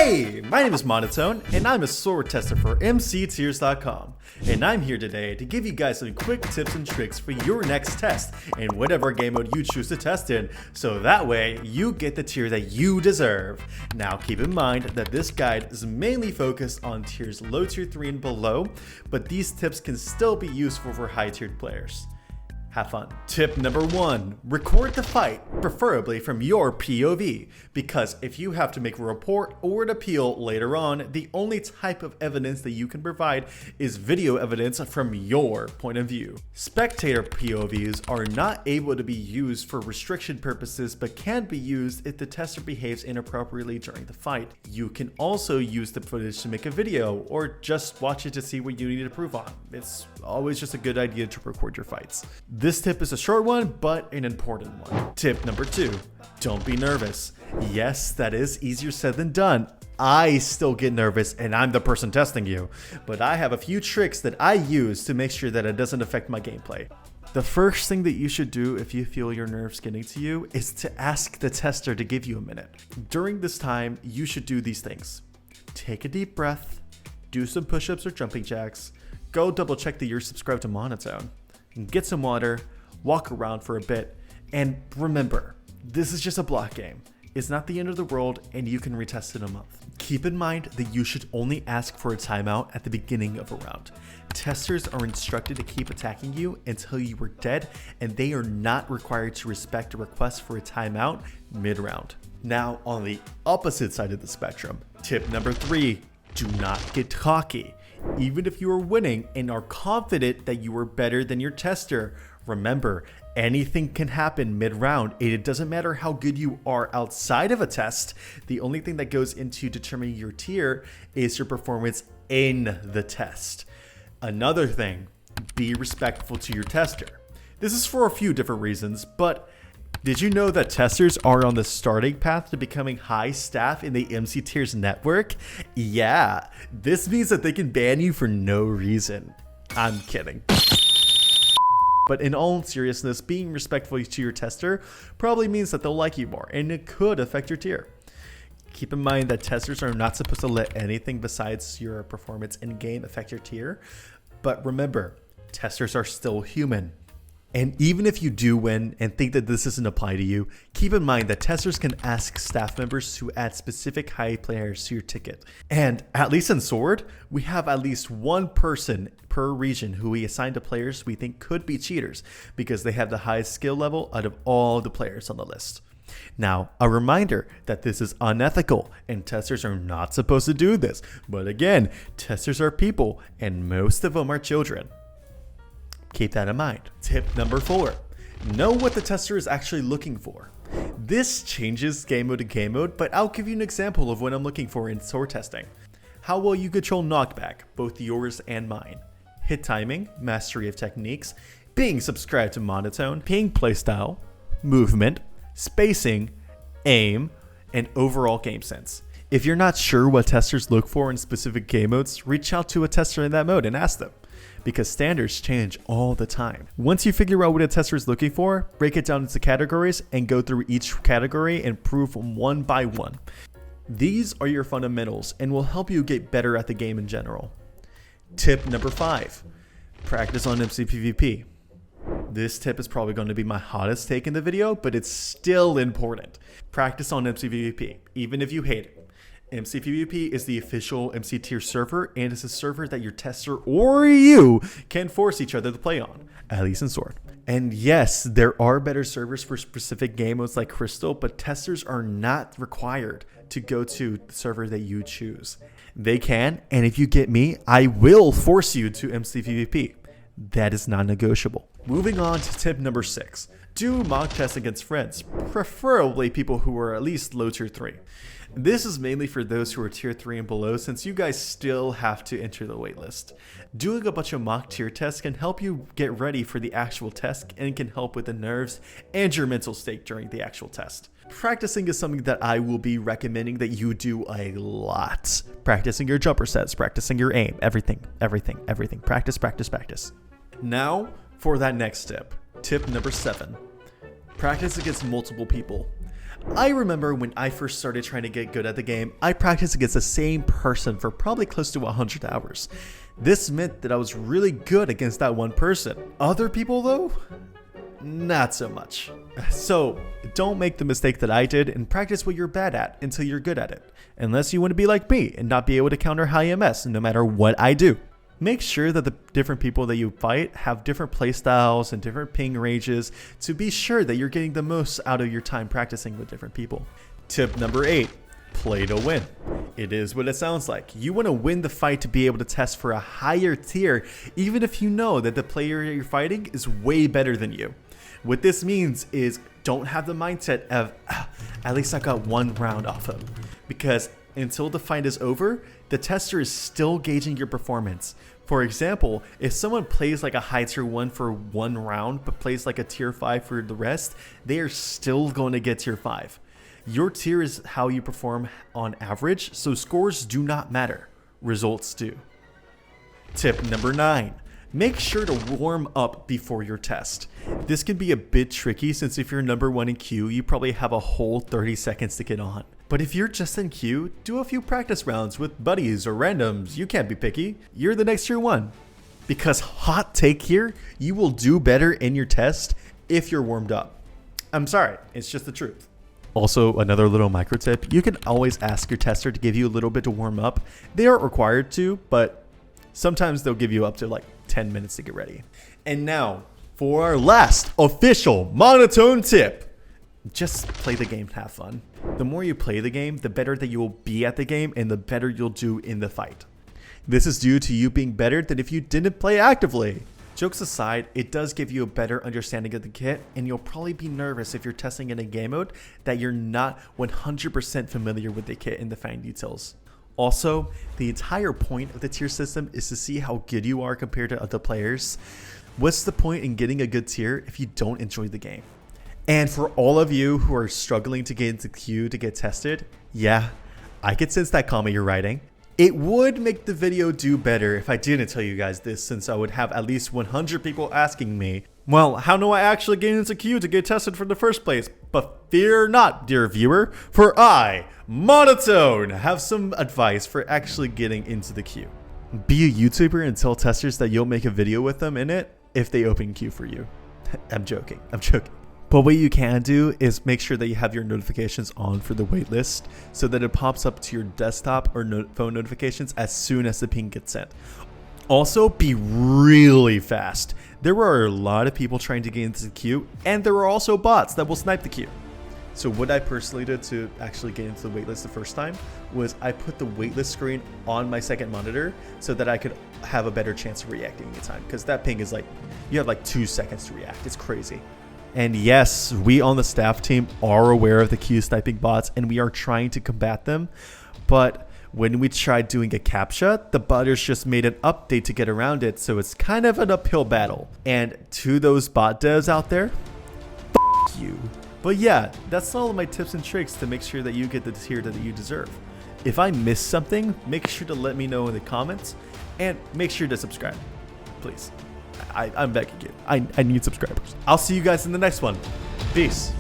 Hey, my name is Monotone, and I'm a sword tester for Mctiers.com. And I'm here today to give you guys some quick tips and tricks for your next test in whatever game mode you choose to test in, so that way you get the tier that you deserve. Now keep in mind that this guide is mainly focused on tiers low tier 3 and below, but these tips can still be useful for high tiered players. Have fun. Tip number 1, record the fight, preferably from your POV, because if you have to make a report or an appeal later on, the only type of evidence that you can provide is video evidence from your point of view. Spectator POVs are not able to be used for restriction purposes, but can be used if the tester behaves inappropriately during the fight. You can also use the footage to make a video, or just watch it to see what you need to improve on. It's always just a good idea to record your fights. This tip is a short one, but an important one. Tip number 2, don't be nervous. Yes, that is easier said than done. I still get nervous and I'm the person testing you, but I have a few tricks that I use to make sure that it doesn't affect my gameplay. The first thing that you should do if you feel your nerves getting to you is to ask the tester to give you a minute. During this time, you should do these things. Take a deep breath, do some push-ups or jumping jacks, go double check that you're subscribed to Monotone, get some water, walk around for a bit, and remember, this is just a block game. It's not the end of the world, and you can retest in a month. Keep in mind that you should only ask for a timeout at the beginning of a round. Testers are instructed to keep attacking you until you are dead, and they are not required to respect a request for a timeout mid-round. Now, on the opposite side of the spectrum, tip number 3, do not get cocky. Even if you are winning and are confident that you are better than your tester, remember, anything can happen mid-round, and it doesn't matter how good you are outside of a test. The only thing that goes into determining your tier is your performance in the test. Another thing, be respectful to your tester. This is for a few different reasons, but did you know that testers are on the starting path to becoming high staff in the Mctiers network? Yeah, this means that they can ban you for no reason. I'm kidding. But in all seriousness, being respectful to your tester probably means that they'll like you more, and it could affect your tier. Keep in mind that testers are not supposed to let anything besides your performance in game affect your tier. But remember, testers are still human. And even if you do win and think that this doesn't apply to you, keep in mind that testers can ask staff members to add specific high players to your ticket. And at least in Sword, we have at least one person per region who we assign to players we think could be cheaters because they have the highest skill level out of all the players on the list. Now, a reminder that this is unethical and testers are not supposed to do this. But again, testers are people and most of them are children. Keep that in mind. Tip number 4, know what the tester is actually looking for. This changes game mode to game mode, but I'll give you an example of what I'm looking for in sword testing. How well you control knockback, both yours and mine. Hit timing, mastery of techniques, being subscribed to Monotone, ping playstyle, movement, spacing, aim, and overall game sense. If you're not sure what testers look for in specific game modes, reach out to a tester in that mode and ask them, because standards change all the time. Once you figure out what a tester is looking for, break it down into categories and go through each category and prove them one by one. These are your fundamentals and will help you get better at the game in general. Tip number 5, practice on MCPvP. This tip is probably going to be my hottest take in the video, but it's still important. Practice on MCPvP, even if you hate it. McPvp is the official Mctiers server, and it's a server that your tester or you can force each other to play on, at least in Sword. And yes, there are better servers for specific game modes like Crystal, but testers are not required to go to the server that you choose. They can, and if you get me, I will force you to McPvp. That is non-negotiable. Moving on to tip number 6, do mock tests against friends, preferably people who are at least low tier 3. This is mainly for those who are tier 3 and below, since you guys still have to enter the waitlist. Doing a bunch of mock tier tests can help you get ready for the actual test and can help with the nerves and your mental state during the actual test. Practicing is something that I will be recommending that you do a lot. Practicing your jumper sets, practicing your aim, everything. Practice, practice, practice. Now for that next tip. Tip number 7. Practice against multiple people. I remember when I first started trying to get good at the game, I practiced against the same person for probably close to 100 hours. This meant that I was really good against that one person. Other people though? Not so much. So don't make the mistake that I did and practice what you're bad at until you're good at it. Unless you want to be like me and not be able to counter high MS no matter what I do. Make sure that the different people that you fight have different playstyles and different ping ranges to be sure that you're getting the most out of your time practicing with different people. Tip number 8, play to win. It is what it sounds like. You want to win the fight to be able to test for a higher tier, even if you know that the player you're fighting is way better than you. What this means is don't have the mindset of, at least I got one round off him. Because until the fight is over, the tester is still gauging your performance. For example, if someone plays like a high tier 1 for one round, but plays like a tier 5 for the rest, they are still going to get tier 5. Your tier is how you perform on average, so scores do not matter. Results do. Tip number 9. Make sure to warm up before your test. This can be a bit tricky since if you're number 1 in queue, you probably have a whole 30 seconds to get on. But if you're just in queue, do a few practice rounds with buddies or randoms. You can't be picky. You're the next tier 1. Because hot take here, you will do better in your test if you're warmed up. I'm sorry, it's just the truth. Also, another little micro tip, you can always ask your tester to give you a little bit to warm up. They aren't required to, but sometimes they'll give you up to like 10 minutes to get ready. And now, for our last official monotone tip. Just play the game and have fun. The more you play the game, the better that you will be at the game and the better you'll do in the fight. This is due to you being better than if you didn't play actively. Jokes aside, it does give you a better understanding of the kit, and you'll probably be nervous if you're testing in a game mode that you're not 100% familiar with the kit and the fine details. Also, the entire point of the tier system is to see how good you are compared to other players. What's the point in getting a good tier if you don't enjoy the game? And for all of you who are struggling to get into queue to get tested, yeah, I could sense that comment you're writing. It would make the video do better if I didn't tell you guys this, since I would have at least 100 people asking me, well, how do I actually get into queue to get tested for the first place? But fear not, dear viewer, for I, Monotone, have some advice for actually getting into the queue. Be a YouTuber and tell testers that you'll make a video with them in it if they open queue for you. I'm joking. But what you can do is make sure that you have your notifications on for the waitlist so that it pops up to your desktop or phone notifications as soon as the ping gets sent. Also, be really fast. There are a lot of people trying to get into the queue, and there are also bots that will snipe the queue. So what I personally did to actually get into the waitlist the first time was I put the waitlist screen on my second monitor so that I could have a better chance of reacting in time, because that ping is like, you have like 2 seconds to react. It's crazy. And yes, we on the staff team are aware of the queue sniping bots and we are trying to combat them. But when we tried doing a CAPTCHA, the botters just made an update to get around it. So it's kind of an uphill battle. And to those bot devs out there, f you. But yeah, that's all of my tips and tricks to make sure that you get the tier that you deserve. If I missed something, make sure to let me know in the comments and make sure to subscribe, please. I'm begging you. I need subscribers. I'll see you guys in the next one. Peace.